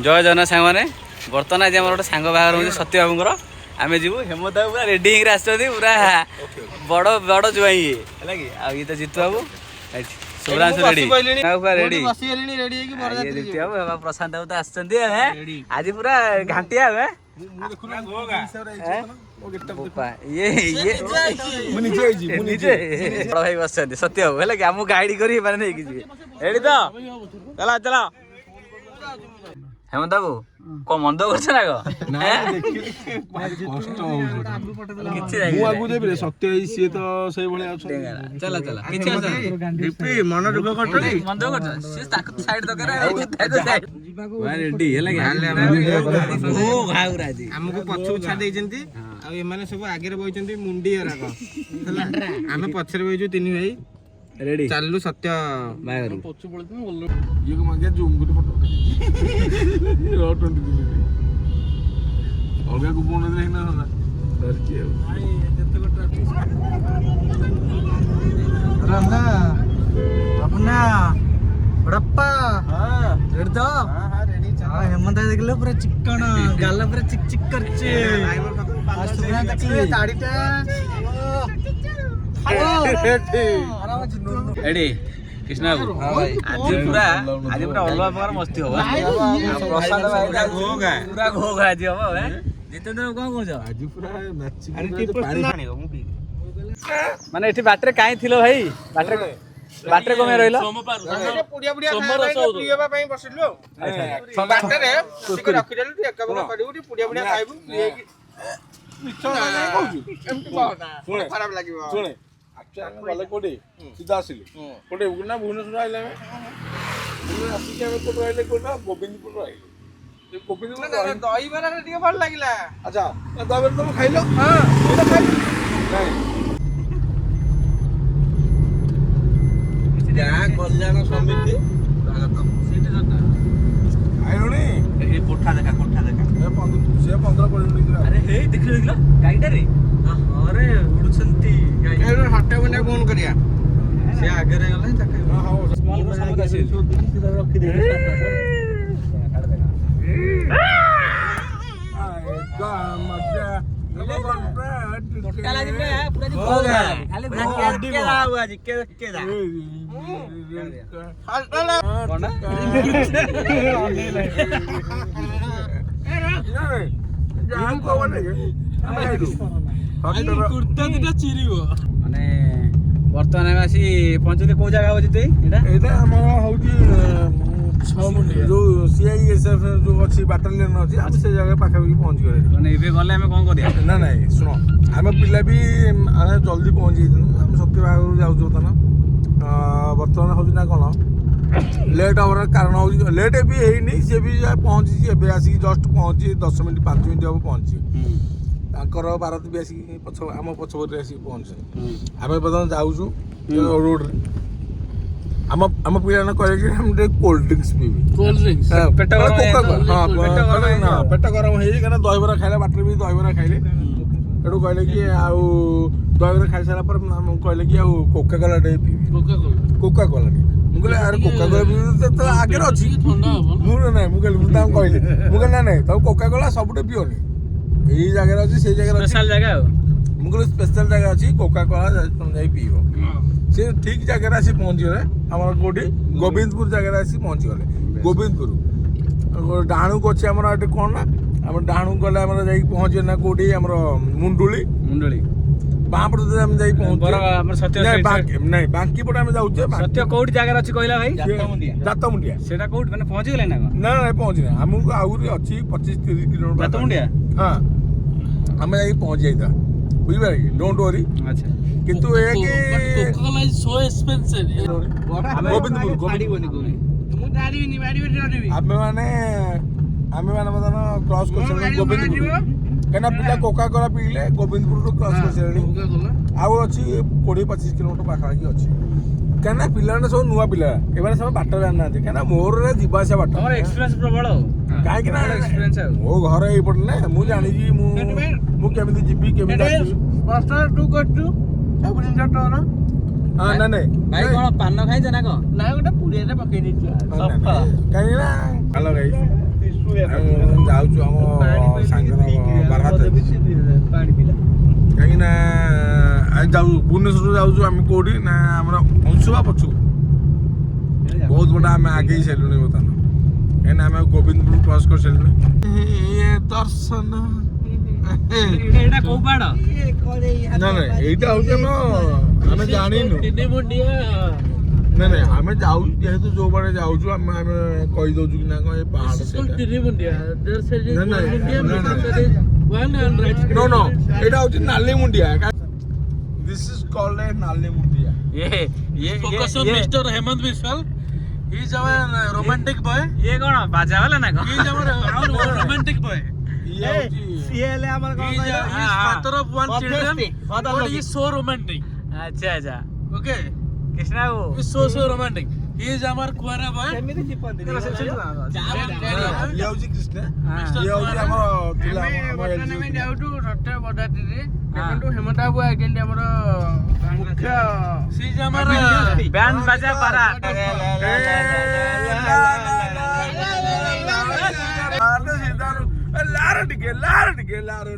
जय जगन्नाथ सांग मैंने बर्तमान आज गोटे सांग बाहर हूँ सत्य बाबूर आम जीव हेमंत बाबू पूरा रेडी होकर पूरा बड़ बड़ जुआई है कि ये तो जीतू बाबू शुभ्रांशु रेडी रेडी जीतू बाबू प्रशांत बाबू तो आज पूरा घाटिया बड़ भाई बस सत्य बाबू है कि आमको गाइड कर तो चला चला हेमंत बाबू कौन मन दुख कर सब आगे बही मुंडी आम पछरे बहीचु तीन भाई रेडी चलू सत्य बाहर अलग कूपन हेमंत देख लो पूरा चिकन गाल पूरा चिक चिक कर रेडी कृष्णा बाबू आज पूरा अलग प्रकार मस्ती होगा प्रसाद पूरा घोघा आज हम जितेंद्र कौन कह माने एठी बाटरे काई थिलो भाई बाटरे को में रहिलो पुडिया पुडिया पियबा पई बसिलो बाटरे रखि देलु एक बरा करिउ पुडिया पुडिया खाइबु मिछ नाही कहू एमति कहना खराब लागिबो सुने गले कोडे सीधा आसिले कोडे ना भुवनेश्वर आइले आसिके हम कोडे आइले कोडा गोविंदपुर आइले गोविंदपुर दही बरा टिके भल लागिला अच्छा दही बरा तुम खाइलो हां तो खाइलो नहीं जा कल्याण समिति स्वागतम सीट जता आइलोनी ए कोठा देखा ए 15 पड़िलो अरे हे देखिलो गाइडा रे अरे उडछंती गाइडा हटे बने फोन करिया से आगे रे गले चका हां स्मॉल को समझ आसी रखी दे का मजा टोटका लाजी पूरा जी होगा खाली पूरा के दा हुआ जी के दा कोना जाम को बने कुर्ता दिटा चिरिबो माने वर्तमान में आसी पहुंचले को जगह हो जिते एटा हम होची जो सीआईएसएफ जो अच्छी बाटालियन अच्छी हम से जगह पाखापाखि पहुंच गए माने एबे गले हमें कोन करिया ना नहीं सुनो आम पिला भी जल्दी पहुंच जाइए आम सत्य बाहर जाऊँ ना बर्तमान हूँ ना कौन लेट हवर कारण हूँ लेट भी है सी भी पहुँची आसिक जस्ट पहुँची 10 मिनट 5 मिनट हम पहुँची भारत भी आसिक आम पछपटे आसिक पहुँचे आम बर्तमान जाऊँ रोड आम पिला कहे हम कोल्ड ड्रिंक्स पीबी पेट गरम है दहीबरा खाइले बाटर भी दहीबरा खाइले एटू कहले कि आउ दहीबरा खाई सारा पर कहले कि आउ कोका कोला टे पीबी कोका कोला मुझे यार कोका कोला तो आगे अच्छी मुझे ना मुझे कहले मुझे ना नहीं तब कोका कोला सबुटे पिओनी यही जगह अच्छी से जगह स्पेशल जगह मुझे स्पेशल जगह अच्छी कोका कोला तुम जाई पीब से ठीक जगह आसी पहुँची गले आम कौटी गोविंदपुर जगह आसी पहुँची गले गोविंदपुर डाणु को अच्छे आम कौन ना आम डाणु गले आम जाई पहुँचे ना कौटी आम मुंडुली बापटे आम जाई पहुँचे नहीं बाकी पटे आम जाऊे सत्य कोठी जगह अच्छी कहला भाई जातमुंडिया सेटा कोठी माने पहुंची गेले ना ना नहीं पहुँची ना आमको आहुरी अच्छी 25-30 किलोमीटर जातमुंडिया हाँ आम जाई पहुँच जाइता बुझिपारे कि डोंट वरी अच्छा किंतु ए कि Coca is so expensive Govindpur आमे माने बदन क्रॉस कर गोविंदपुर कहना पिला कोका कोला पीले गोविंदपुर तो क्रॉस कर सेणी आउ अछि 20-25 किलोमीटर पाखापाखि अछि कहना पिला सब नुआ पिला एबारे सब बाट जान ना कहना मोर रे जीवा से बाट हमर एक्सपीरियंस प्रबल काहे कि ना एक्सपीरियंस मो घर एई पड़ ना मु जानि जी मु केमिति जीबी केमिति आसी मास्टर टू कट टू सब दिन टोर हां ना नहीं भाई कोन पान खाइ जना को ना गोटे पुड़िया रे पकई दी सफा काहे ना हेलो गाइस ଯାଉଛୁ ଆମ ସାଙ୍ଗର ବାରାତ କାହିଁକି ନା ଯାଉ ଭୁବନେଶ୍ୱରରୁ ଯାଉଛୁ ଆମେ କୋଉଠି ନା ଆମର ଅଂଶୁବା ପଛକୁ ବହୁତ ବଡ଼ ଆମେ ଆଗେଇ ସାରିଲୁଣି ବର୍ତ୍ତମାନ କାହିଁକିନା ଆମେ ଗୋବିନ୍ଦପୁର କ୍ରସ୍ କରିସାରିଲୁଣି ଦର୍ଶନ ନା ନାଇଁ ଏଇଟା ହଉଛି ଆମେ ଜାଣିନୁ ନାଇଁ ଆମେ ଯାଉ ଯେହେତୁ ଯୋଉ ବାଟେ ଯାଉଛୁ ଆମେ କହିଦଉଛୁ କି ନା କଣ ଏ ପାହାଡ नो ଏଇଟା ହଉଛି ନାଲି ମୁଣ୍ଡିଆ ଦିସ୍ ଇଜ କଲ୍ଡ ଏ ନାଲି ମୁଣ୍ଡିଆ ये Focus on Mr. Hemant Biswal. He is our romantic boy. ये कौन बाजा वाला ना He is our romantic boy. ଇଏ ହଉଛି He is father of one children, but he is so romantic. अच्छा अच्छा Okay, कृष्णा वो he is so romantic. He is our Kuara boy. ଇଏ ହଉଛି କୃଷ୍ଣ ଇଏ ହଉଛି ଆମର ଥିଲା ଆମ ଆମେ ଯାଉଛୁ ରଥ ବଦାତିରେ ଦେଖନ୍ତୁ ହେମନ୍ତ ବାବୁ ଆଇଛନ୍ତି ଆମର ମୁଖ୍ୟ She is our बैंड बाजा पारा ଲାରୁ ଟିକେ ଲାରୁ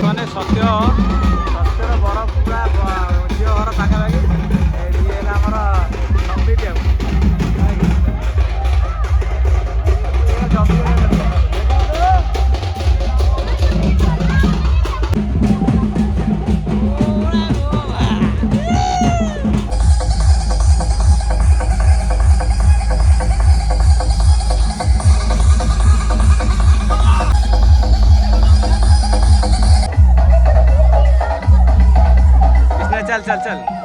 ମାନେ ସତ୍ୟର ବଡ଼ ପୁରା ଝିଅ ଘର ପାଖାପାଖି ଇଏ ହେଲା ଆମର ନମ୍ବିଟି ଆଉ चल चल चल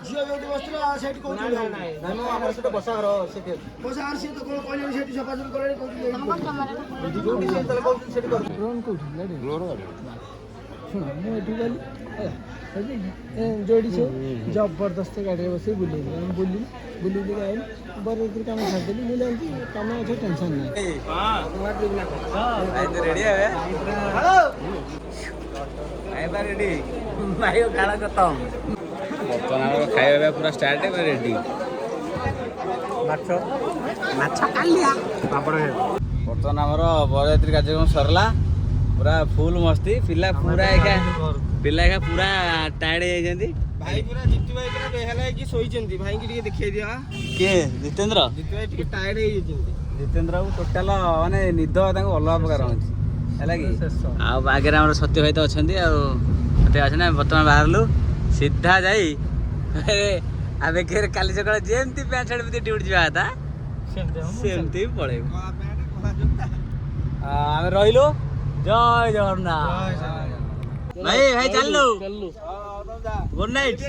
ଝିଅ ଯୋଉଠି ବସିଥିଲା ସେଇଠି କହୁଥିଲି ଆମର ସେଠି ବସା ଘର ସେଠି ବସା ଘର ସିଏ ତ କଣ କହିଲେଣି ସେଠି ସଫାସୁଫି କଲେଣି କହୁଥିଲି ଯୋଉଠି ସେ ତାହେଲେ କହୁଥିଲି ସେଠି କରୁଥିଲି ଡ୍ରୋନ୍ କହୁଥିଲି ଶୁଣ ମୁଁ ଏଠି ଗଲି ଯୋଉଠି ସେ ଜବରଦସ୍ତ ଗାଡ଼ିରେ ବସି ବୁଲେଇଲି ଆମେ ବୁଲିଲି ଆଇଲି ବରଯାତ୍ରୀ କାମ ଛାଡ଼ିଦେଲି ମୁଁ ଜାଣିଛି କାମ ଅଛି ଟେନସନ୍ ନାହିଁ ରେଡି ହେବେ ରେଡି ଭାଇ କାଳ ଖତମ ବର୍ତ୍ତମାନ ଆମର ଖାଇବା ପିଇବା ପୁରା ଷ୍ଟାର୍ଟ ପୁରା ରେଡି ମାଛ କାଲିଆ ବର୍ତ୍ତମାନ ଆମର ବରଯାତ୍ରୀ କାର୍ଯ୍ୟକ୍ରମ ସରିଲା ପୁରା ଫୁଲ ମସ୍ତି ପିଲା ପୁରା ଏକା ପୁରା ଟାୟାର୍ଡ ହେଇଯାଇଛନ୍ତି ଭାଇ ପୁରା ଜିତୁ ଭାଇ ପୁରା ବେହାଲା ହେଇକି ଶୋଇଛନ୍ତି ଭାଇକି ଟିକେ ଦେଖେଇ ଦିଅ କିଏ ଜିତେନ୍ଦ୍ର ଜିତୁ ଭାଇ ଟିକେ ଟାୟାର୍ଡ ହେଇଯାଇଛନ୍ତି ଜିତେନ୍ଦ୍ର ବାବୁ ଟୋଟାଲ ମାନେ ନିଦ ତାଙ୍କୁ ଅଲଗା ପ୍ରକାର ଅଛି ହେଲା କି ଆଉ ଆଗରେ ଆମର ସତ୍ୟ ଭାଇ ତ ଅଛନ୍ତି ଆଉ ସତ୍ୟ ଅଛନ୍ତି ଆମେ ବର୍ତ୍ତମାନ ବାହାରିଲୁ ସିଧା ଯାଇ ଆମେ କାଲି ସକାଳେ ଯେମିତି ପ୍ୟାଣ୍ଟ ସାର୍ଟ ପିନ୍ଧି ଡ୍ୟୁଟି ଯିବା କଥା ସେମିତି ପଳେଇବୁ ଆମେ ରହିଲୁ ଜୟ ଜଗନ୍ନାଥ ଭାଇ ଚାଲିଲୁ ଗୁଡ୍ ନାଇଟ୍